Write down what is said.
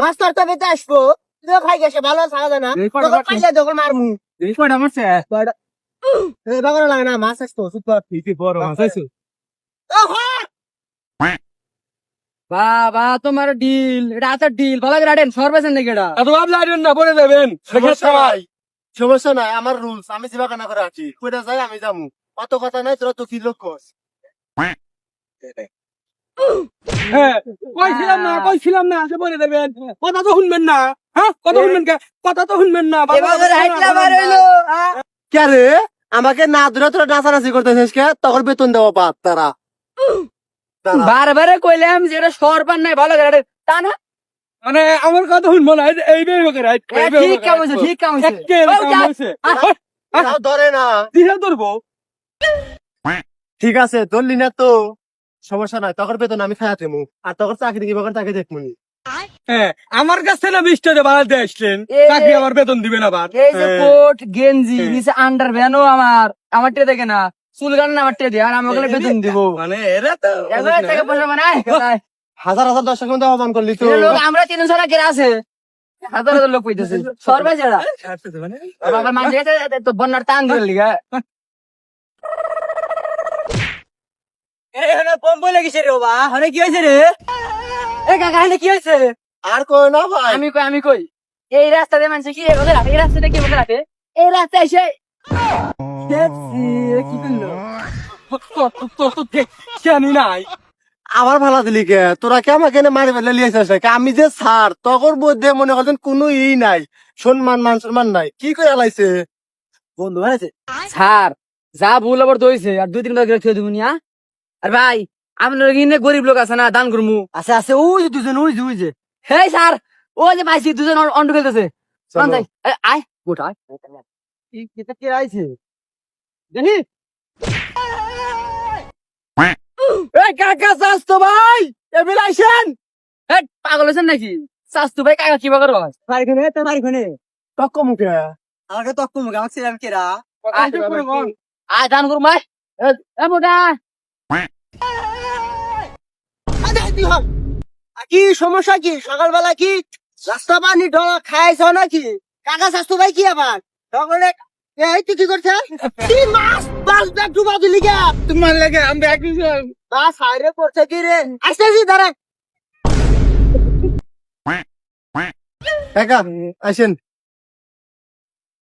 মাছ ধরতে পেতে আসবো খাই গেছে ভালো থাকা যায় না পাইলে যখন মারমু লাগে না মাছ আসতো বড় মাছ আছে বাবা তোমার ডিল এটা আচার ডিল ভালো করে রাখেন সরবেছেন নাকি এটা এত ভাব লাগবেন না পরে যাবেন সমস্যা নাই আমার রুলস আমি সেবা কানা করে আছি কইটা যাই আমি যামু অত কথা নাই তোরা তো কি লোক কস হ্যাঁ কইছিলাম না যে পরে যাবেন কথা তো শুনবেন না হ্যাঁ কথা শুনবেন কে কথা তো শুনবেন না কে রে আমাকে না দূরে তোরা নাচানাচি করতেছিস কে তখন বেতন দেওয়া পাত তারা বারবারে কইলাম যে এটা সরবার নাই ভালো করে রাখেন তা না মানে আমার কথা শুনবো না এইভাবে হোক ঠিক কাম হয়েছে ঠিক কাম হয়েছে ধরে না দিহা ধরবো ঠিক আছে ধরলি না তো সমস্যা নাই তখন বেতন আমি খাইতে মু আর তখন চাকরি কি তাকে দেখবো হ্যাঁ আমার কাছ থেকে না 20 টাকা বাড়াতে আসলেন চাকরি আমার বেতন দিবেন আবার এই যে কোট গেঞ্জি নিচে আন্ডার ভ্যানও আমার টিয়া দেখে না চুল গান আমার টিয়া দিয়ে আর আমাকে বেতন দিব মানে এরা তো টাকা পয়সা বানায় হাজার হাজার দর্শক কিন্তু অপমান করলি তো লোক আমরা 300 টাকা কেরা আছে হাজার হাজার লোক কইতেছে সরবে যারা আবার মানুষ তো বন্যার টান দিল লিগা এখানে পম বলে গেছে রে বাবা আরে কি হয়েছে রে এ কাকা এখানে কি হয়েছে আর কই না ভাই আমি কই এই রাস্তা দিয়ে মানুষ কি এভাবে রাখে এই রাস্তাটা কি এভাবে রাখে এই রাস্তা এসে কি করলো জানি নাই আবার ভালো দিলি কে তোরা কে আমাকে মারি ফেলে লিয়েছিস আমি যে স্যার তখন মধ্যে মনে করছেন কোনো নাই সম্মান মান সম্মান নাই কি করে আলাইছে বন্ধু বানাইছে স্যার যা ভুল আবার দইছে আর 2-3 বার করে দিব নিয়া আর ভাই আপনার এখানে গরিব লোক আছে না দান করমু আছে আছে ওই যে দুজন ওই যে হেই স্যার ওই যে ভাইছি দুজন অন্ড খেলতেছে আয় গোটা কে আইছে দেখি এই কাকা স্বাস্থ্য ভাই এবার আইছেন পাগল হয়েছেন নাকি স্বাস্থ্য ভাই কাকা কি বাগর বাড়িখানে তক্ক মুখে আমাকে তক্ক মুখে আমাকে ছিলাম কেরা আয় দান করুম ভাই মোটা কি সমস্যা কি সকালবেলা কি রাস্তা পানি খাইছ নাকি কাকা স্বাস্থ্য ভাই কি আবার তখন এই তুই কি করছে কি মাছ বাস ব্যাগ ডুবা দিলি কে তোমার লাগে আমি ব্যাগ বাস হাইরে করছে কি রে আসতেছি দাঁড়া কাকা আসেন